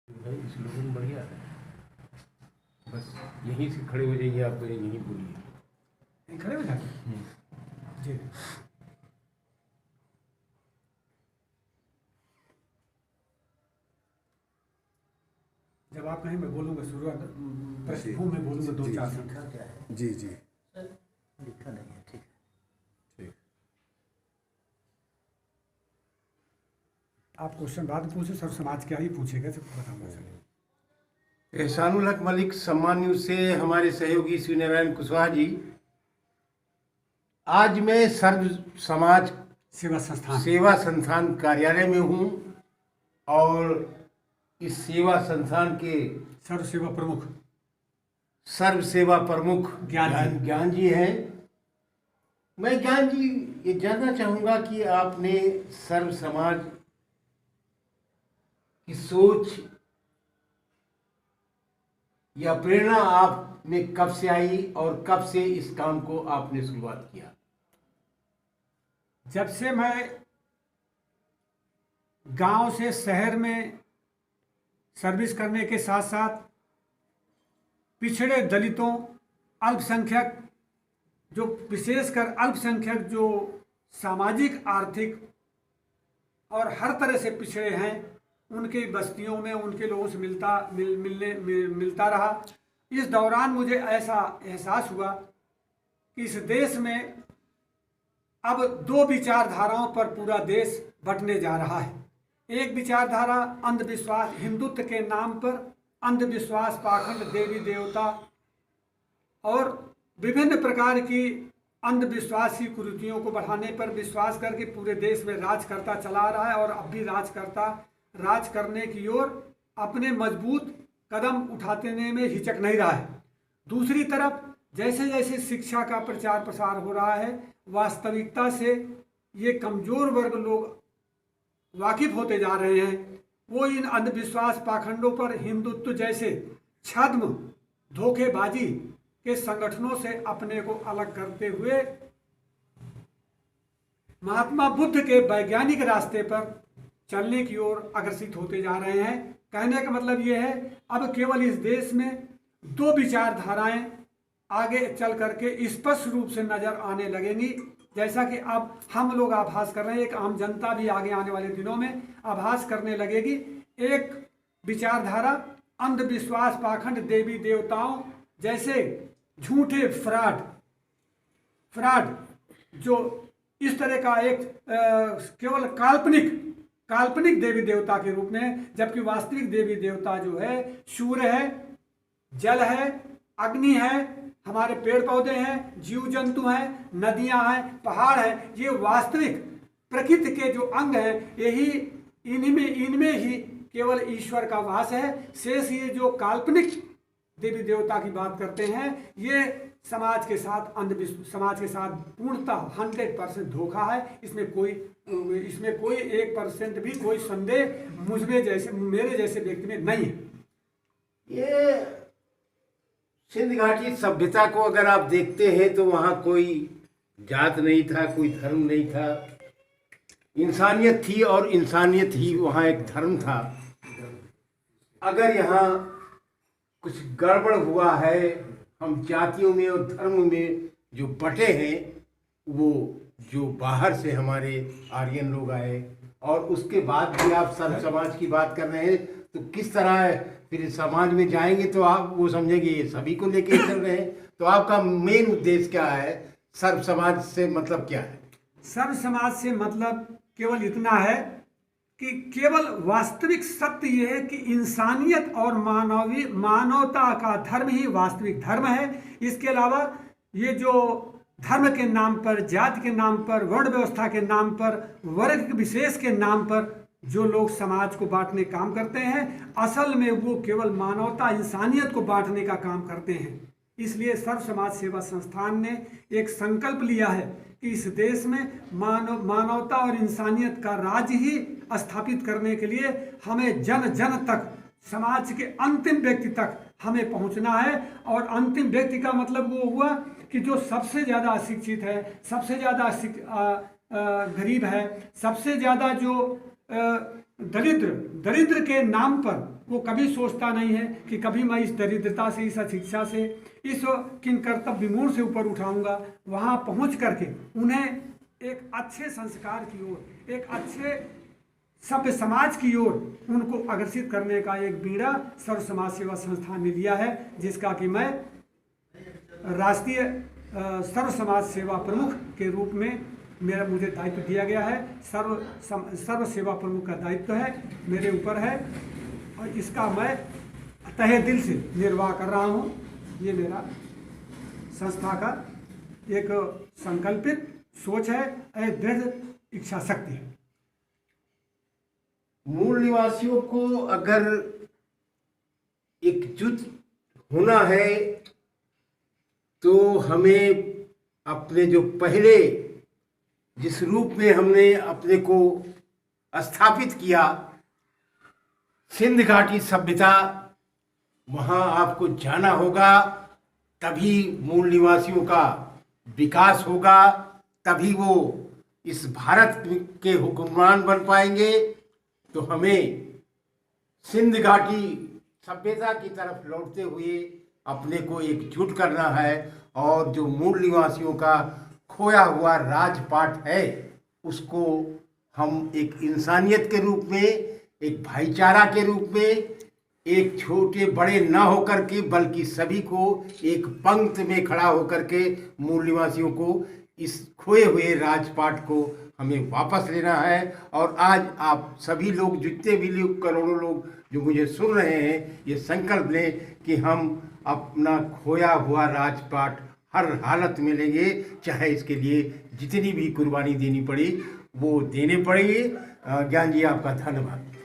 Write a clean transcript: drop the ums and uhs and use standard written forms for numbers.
भाई स्लोगन बढ़िया है। बस यहीं से खड़े हो जाइए, आप तो यहीं बोलिए। यहीं खड़े हो जाते जी। जब आप कहें मैं बोलूँगा शुरुआत पृष्ठभूमि में बोलूँगा दो चार शब्द। लिखा क्या है? जी जी लिखा नहीं है, ठीक है। ठीक। आप क्वेश्चन बाद में पूछे, सर समाज क्या ही पूछेगा, सबको बताऊंगा सर। एहसानुल हक मलिक सम्मान न्यूज से हमारे सहयोगी श्री नारायण कुशवाहा जी। आज मैं सर्व समाज सेवा संस्थान कार्यालय में हूँ और इस सेवा संस्थान के सर्व सेवा प्रमुख सर्व सेवा प्रमुख ज्ञान जी हैं। मैं ज्ञान जी ये जानना चाहूँगा कि आपने सर्व समाज की सोच या प्रेरणा आप में कब से आई और कब से इस काम को आपने शुरुआत किया? जब से मैं गांव से शहर में सर्विस करने के साथ साथ पिछड़े दलितों, अल्पसंख्यक, जो विशेषकर अल्पसंख्यक जो सामाजिक आर्थिक और हर तरह से पिछड़े हैं, उनके बस्तियों में उनके लोगों से मिलता रहा। इस दौरान मुझे ऐसा एहसास हुआ कि इस देश में अब दो विचारधाराओं पर पूरा देश बंटने जा रहा है। एक विचारधारा अंधविश्वास, हिंदुत्व के नाम पर अंधविश्वास, पाखंड, देवी देवता और विभिन्न प्रकार की अंधविश्वासी कुरीतियों को बढ़ाने पर विश्वास करके पूरे देश में राज करता चला रहा है और अब भी राज करने की ओर अपने मजबूत कदम उठाने में हिचक नहीं रहा है। दूसरी तरफ जैसे जैसे शिक्षा का प्रचार प्रसार हो रहा है, वास्तविकता से ये कमजोर वर्ग लोग वाकिफ होते जा रहे हैं। वो इन अंधविश्वास, पाखंडों पर हिंदुत्व जैसे छद्म, धोखेबाजी के संगठनों से अपने को अलग करते हुए महात्मा बुद्ध के वैज्ञानिक रास्ते पर चलने की ओर अग्रसित होते जा रहे हैं। कहने का मतलब ये है, अब केवल इस देश में दो विचारधाराएं आगे चल करके स्पष्ट रूप से नजर आने लगेंगी, जैसा कि अब हम लोग आभास कर रहे हैं। एक आम जनता भी आगे आने वाले दिनों में आभास करने लगेगी। एक विचारधारा अंधविश्वास, पाखंड, देवी देवताओं जैसे झूठे फ्रॉड जो इस तरह का एक केवल काल्पनिक देवी देवता के रूप में, जबकि वास्तविक देवी देवता जो है सूर्य है, जल है, अग्नि है, हमारे पेड़ पौधे हैं, जीव जंतु हैं, नदियां हैं, पहाड़ हैं। ये वास्तविक प्रकृति के जो अंग हैं, यही इनमें ही केवल ईश्वर का वास है। शेष ये जो काल्पनिक देवी देवता की बात करते हैं, ये समाज के साथ पूर्णतः 100% धोखा है। इसमें कोई 1% भी कोई संदेह मेरे जैसे व्यक्ति में नहीं है। ये सिंध घाटी सभ्यता को अगर आप देखते हैं तो वहाँ कोई जात नहीं था, कोई धर्म नहीं था, इंसानियत थी और इंसानियत ही वहाँ एक धर्म था। अगर यहाँ कुछ गड़बड़ हुआ है, हम जातियों में और धर्म में जो बटे हैं, वो जो बाहर से हमारे आर्यन लोग आए, और उसके बाद भी आप सर्व समाज की बात कर रहे हैं, तो किस तरह फिर समाज में जाएंगे तो आप वो समझेंगे ये सभी को लेके चल रहे हैं। तो आपका मेन उद्देश्य क्या है? सर्व समाज से मतलब क्या है? सर्व समाज से मतलब केवल इतना है कि केवल वास्तविक सत्य ये है कि इंसानियत और मानवता का धर्म ही वास्तविक धर्म है। इसके अलावा ये जो धर्म के नाम पर, जाति के नाम पर, वर्ण व्यवस्था के नाम पर, वर्ग विशेष के नाम पर जो लोग समाज को बांटने काम करते हैं, असल में वो केवल मानवता, इंसानियत को बांटने का काम करते हैं। इसलिए सर्व समाज सेवा संस्थान ने एक संकल्प लिया है कि इस देश में मानवता और इंसानियत का राज ही स्थापित करने के लिए हमें जन जन तक, समाज के अंतिम व्यक्ति तक हमें पहुंचना है। और अंतिम व्यक्ति का मतलब वो हुआ कि जो सबसे ज़्यादा अशिक्षित है, सबसे ज़्यादा गरीब है, सबसे ज़्यादा जो दरिद्र के नाम पर वो कभी सोचता नहीं है कि कभी मैं इस दरिद्रता से, इस अशिक्षा से, इस किन कर्तव्य विमूढ़ से ऊपर उठाऊंगा। वहां पहुंच करके उन्हें एक अच्छे संस्कार की ओर, एक अच्छे सभ्य समाज की ओर उनको अग्रसित करने का एक बीड़ा सर्व समाज सेवा संस्थान ने लिया है, जिसका कि मैं राष्ट्रीय सर्व समाज सेवा प्रमुख के रूप में मुझे दायित्व दिया गया है। सर्व सेवा प्रमुख का दायित्व है, मेरे ऊपर है, और इसका मैं तहे दिल से निर्वाह कर रहा हूँ। ये मेरा संस्था का एक संकल्पित सोच है, एक दृढ़ इच्छा शक्ति है। मूल निवासियों को अगर एकजुट होना है तो हमें अपने जो पहले जिस रूप में हमने अपने को स्थापित किया, सिंध घाटी सभ्यता, वहाँ आपको जाना होगा, तभी मूल निवासियों का विकास होगा, तभी वो इस भारत के हुक्मरान बन पाएंगे। तो हमें सिंध घाटी सभ्यता की तरफ लौटते हुए अपने को एकजुट करना है, और जो मूल निवासियों का खोया हुआ राजपाट है उसको हम एक इंसानियत के रूप में, एक भाईचारा के रूप में, एक छोटे बड़े ना होकर के बल्कि सभी को एक पंक्ति में खड़ा होकर के मूल निवासियों को इस खोए हुए राजपाट को हमें वापस लेना है। और आज आप सभी लोग, जितने भी लोग, करोड़ों लोग जो मुझे सुन रहे हैं, ये संकल्प लें कि हम अपना खोया हुआ राजपाट हर हालत में लेंगे, चाहे इसके लिए जितनी भी कुर्बानी देनी पड़ी वो देने पड़ेगी। ज्ञान जी, आपका धन्यवाद।